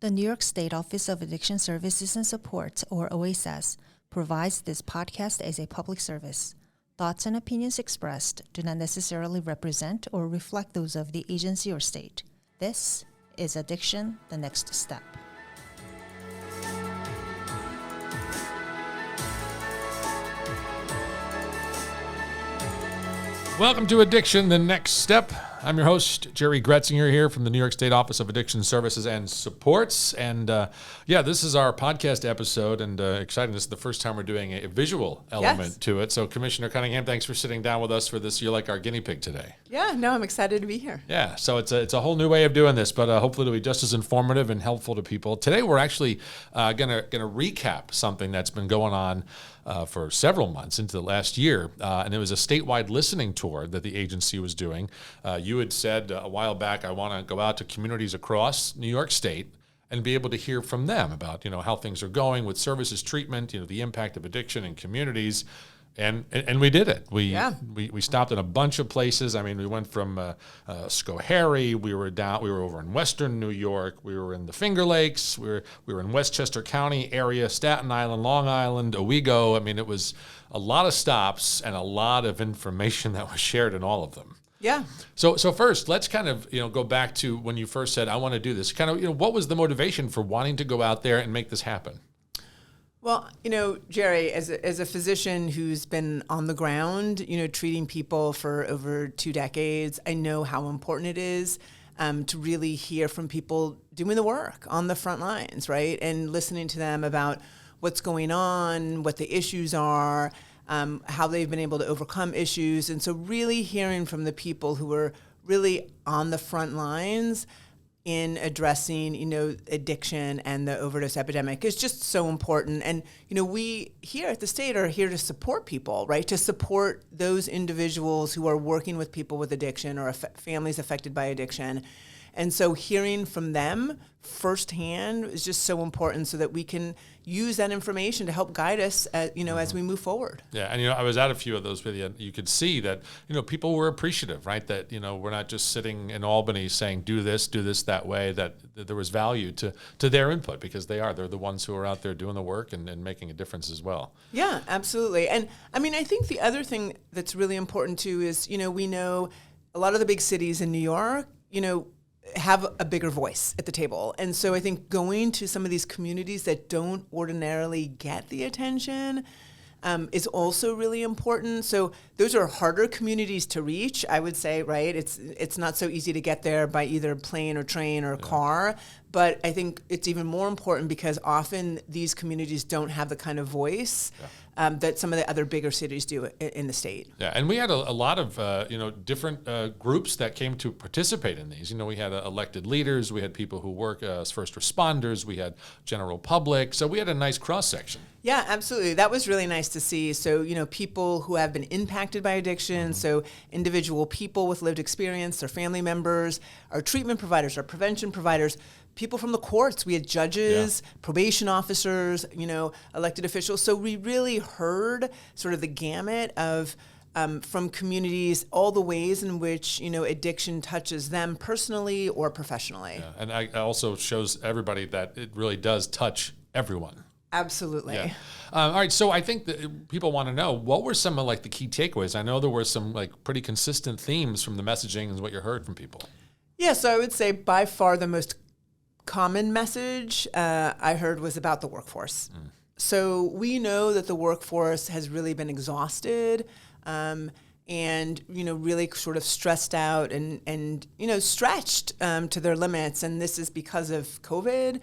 The New York State Office of Addiction Services and Support, or OASAS, provides this podcast as a public service. Thoughts and opinions expressed do not necessarily represent or reflect those of the agency or state. This is Addiction, the Next Step. Welcome to Addiction, the Next Step. I'm your host, Jerry Gretzinger, here from the New York State Office of Addiction Services and Supports. And this is our podcast episode, and exciting. This is the first time we're doing a visual element to it. So, Commissioner Cunningham, thanks for sitting down with us for this. You're like our guinea pig today. Yeah, no, I'm excited to be here. Yeah, so it's a whole new way of doing this, but hopefully it'll be just as informative and helpful to people. Today, we're actually gonna recap something that's been going on for several months into the last year, and it was a statewide listening tour that the agency was doing. You had said a while back, I want to go out to communities across New York State and be able to hear from them about, how things are going with services, treatment, the impact of addiction in communities. And we did it. We stopped in a bunch of places. I mean, we went from Schoharie. We were over in Western New York. We were in the Finger Lakes. We were in Westchester County area, Staten Island, Long Island, Owego. I mean, it was a lot of stops and a lot of information that was shared in all of them. Yeah. So first, let's kind of go back to when you first said, I want to do this. Kind of what was the motivation for wanting to go out there and make this happen? Well, Jerry, as a physician who's been on the ground, treating people for over 2 decades, I know how important it is to really hear from people doing the work on the front lines, right? And listening to them about what's going on, what the issues are, how they've been able to overcome issues. And so really hearing from the people who are really on the front lines in addressing, addiction and the overdose epidemic is just so important. And, we here at the state are here to support people, right? To support those individuals who are working with people with addiction or families affected by addiction. And so hearing from them firsthand is just so important so that we can use that information to help guide us, as we move forward. Yeah, and I was at a few of those videos. You could see that people were appreciative, right? That we're not just sitting in Albany saying do this, that way. That there was value to their input because they're the ones who are out there doing the work and making a difference as well. Yeah, absolutely. And I mean, I think the other thing that's really important too is we know a lot of the big cities in New York, have a bigger voice at the table. And so I think going to some of these communities that don't ordinarily get the attention is also really important. So those are harder communities to reach, I would say, right? It's not so easy to get there by either plane or train or car. But I think it's even more important because often these communities don't have the kind of voice that some of the other bigger cities do in the state. Yeah, and we had a lot of different groups that came to participate in these. We had elected leaders, we had people who work as first responders, we had general public, so we had a nice cross section. Yeah, absolutely. That was really nice to see. So, people who have been impacted by addiction, so individual people with lived experience, their family members, our treatment providers, our prevention providers, people from the courts. We had judges, probation officers, elected officials. So we really heard sort of the gamut of from communities, all the ways in which, addiction touches them personally or professionally. Yeah. And it also shows everybody that it really does touch everyone. Absolutely. Yeah. All right. So I think that people want to know, what were some of the key takeaways? I know there were some pretty consistent themes from the messaging and what you heard from people. Yeah. So I would say by far the most common message I heard was about the workforce. So we know that the workforce has really been exhausted and, really sort of stressed out and stretched to their limits. And this is because of COVID.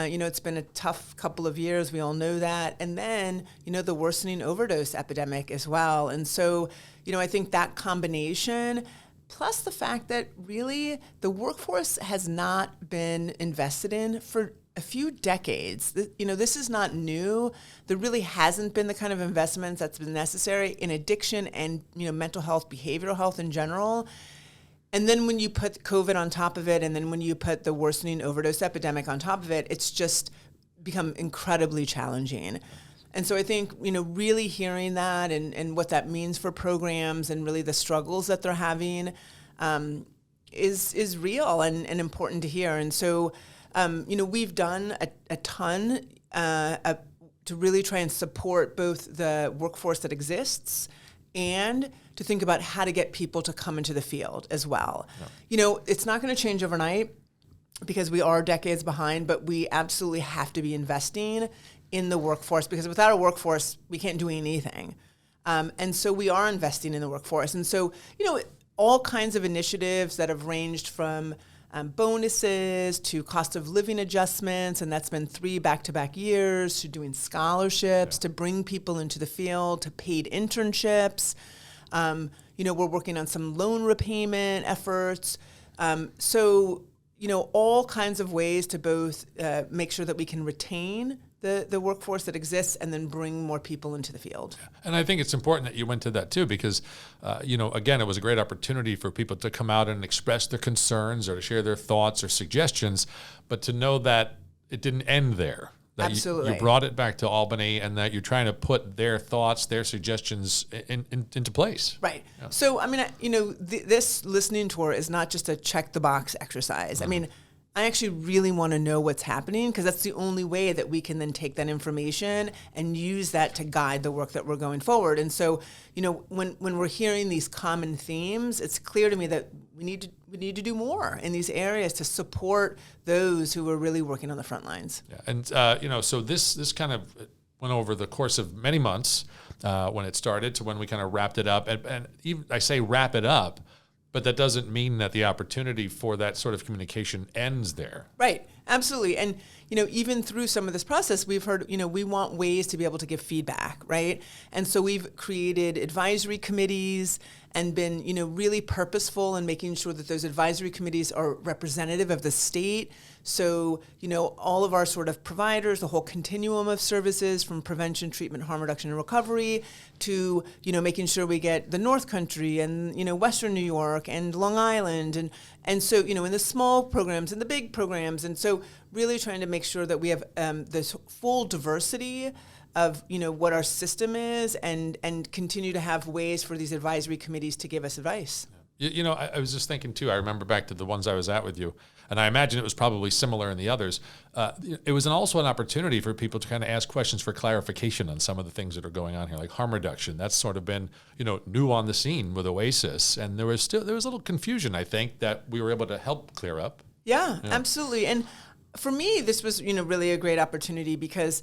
It's been a tough couple of years. We all know that. And then, the worsening overdose epidemic as well. And so, I think that combination, plus the fact that really the workforce has not been invested in for a few decades. This is not new. There really hasn't been the kind of investments that's been necessary in addiction and, mental health, behavioral health in general. And then when you put COVID on top of it, and then when you put the worsening overdose epidemic on top of it, it's just become incredibly challenging. And so I think, really hearing that and what that means for programs and really the struggles that they're having is real and important to hear. And so we've done a ton to really try and support both the workforce that exists and to think about how to get people to come into the field as well. Yeah. It's not going to change overnight because we are decades behind, but we absolutely have to be investing in the workforce because without a workforce, we can't do anything. And so we are investing in the workforce. And so, all kinds of initiatives that have ranged from bonuses to cost of living adjustments, and that's been 3 back-to-back years, to doing scholarships to bring people into the field, to paid internships. We're working on some loan repayment efforts. So all kinds of ways to both make sure that we can retain the workforce that exists and then bring more people into the field. And I think it's important that you went to that too, because, again, it was a great opportunity for people to come out and express their concerns or to share their thoughts or suggestions, but to know that it didn't end there. That Absolutely. You brought it back to Albany and that you're trying to put their thoughts, their suggestions into place. Right. Yeah. So, this listening tour is not just a check the box exercise. Mm-hmm. I actually really want to know what's happening because that's the only way that we can then take that information and use that to guide the work that we're going forward. And so, when we're hearing these common themes, it's clear to me that we need to do more in these areas to support those who are really working on the front lines. Yeah. And so this kind of went over the course of many months when it started to when we kind of wrapped it up. And even I say wrap it up, but that doesn't mean that the opportunity for that sort of communication ends there. Right. Absolutely. And, even through some of this process, we've heard, we want ways to be able to give feedback, right? And so we've created advisory committees and been, really purposeful in making sure that those advisory committees are representative of the state. So, all of our sort of providers, the whole continuum of services from prevention, treatment, harm reduction, and recovery to, making sure we get the North Country and, Western New York and Long Island. And so, in the small programs and the big programs. And so really trying to make sure that we have this full diversity of, what our system is and continue to have ways for these advisory committees to give us advice. I was just thinking too, I remember back to the ones I was at with you, and I imagine it was probably similar in the others. It was also an opportunity for people to kind of ask questions for clarification on some of the things that are going on here, like harm reduction. That's sort of been, new on the scene with OASAS. And there was a little confusion, I think, that we were able to help clear up. Yeah. Absolutely. And for me, this was, really a great opportunity because,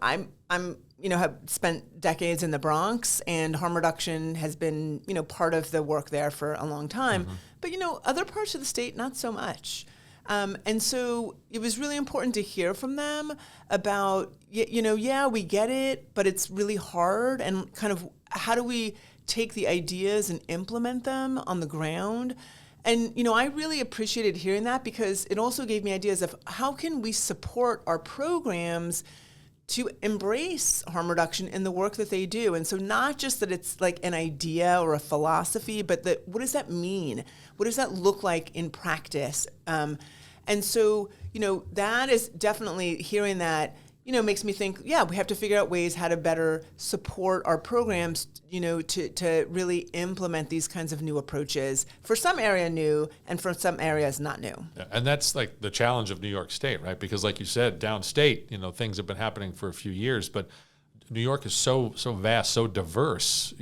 I'm have spent decades in the Bronx, and harm reduction has been, part of the work there for a long time. Mm-hmm. But, other parts of the state, not so much. And so it was really important to hear from them about, we get it, but it's really hard. And kind of how do we take the ideas and implement them on the ground? And, I really appreciated hearing that because it also gave me ideas of how can we support our programs to embrace harm reduction in the work that they do. And so not just that it's like an idea or a philosophy, but what does that mean? What does that look like in practice? And so, that is definitely hearing that, makes me think, we have to figure out ways how to better support our programs, to really implement these kinds of new approaches. For some area new, and for some areas not new. Yeah, and that's like the challenge of New York State, right? Because like you said, downstate, things have been happening for a few years, but New York is so vast, so diverse.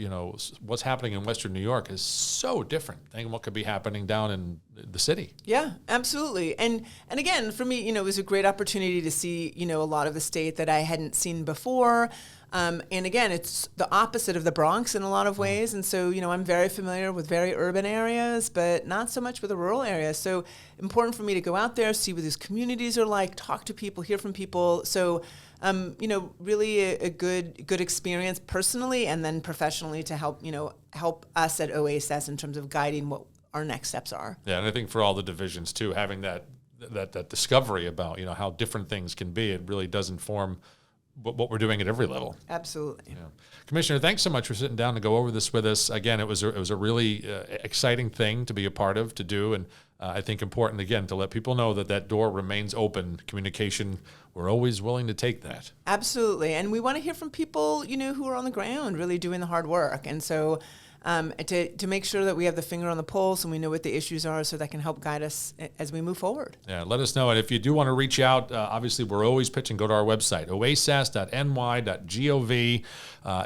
What's happening in Western New York is so different than what could be happening down in the city. Yeah, absolutely. And again, for me, it was a great opportunity to see, a lot of the state that I hadn't seen before. And again, it's the opposite of the Bronx in a lot of ways. And so, I'm very familiar with very urban areas, but not so much with the rural areas. So important for me to go out there, see what these communities are like, talk to people, hear from people. So really a good experience personally and then professionally to help us at OASAS in terms of guiding what our next steps are. Yeah, and I think for all the divisions too, having that discovery about how different things can be, it really does inform what we're doing at every level. Absolutely. Yeah. Commissioner, thanks so much for sitting down to go over this with us. Again, it was a really exciting thing to be a part of, to do, and I think important, again, to let people know that door remains open. Communication, we're always willing to take that. Absolutely. And we want to hear from people, who are on the ground really doing the hard work. And so, and to make sure that we have the finger on the pulse and we know what the issues are so that can help guide us as we move forward. Yeah, let us know. And if you do want to reach out, obviously we're always pitching. Go to our website, oasas.ny.gov.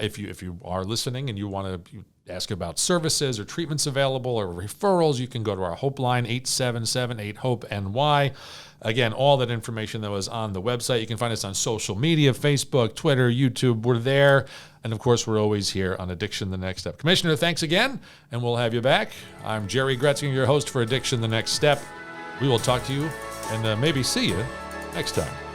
If you are listening and you want to ask about services or treatments available or referrals, you can go to our Hope line, 877-8-HOPE-NY. Again, all that information that was on the website. You can find us on social media, Facebook, Twitter, YouTube. We're there. And of course, we're always here on Addiction the Next Step. Commissioner, thanks again, and we'll have you back. I'm Jerry Gretzinger, your host for Addiction the Next Step. We will talk to you and maybe see you next time.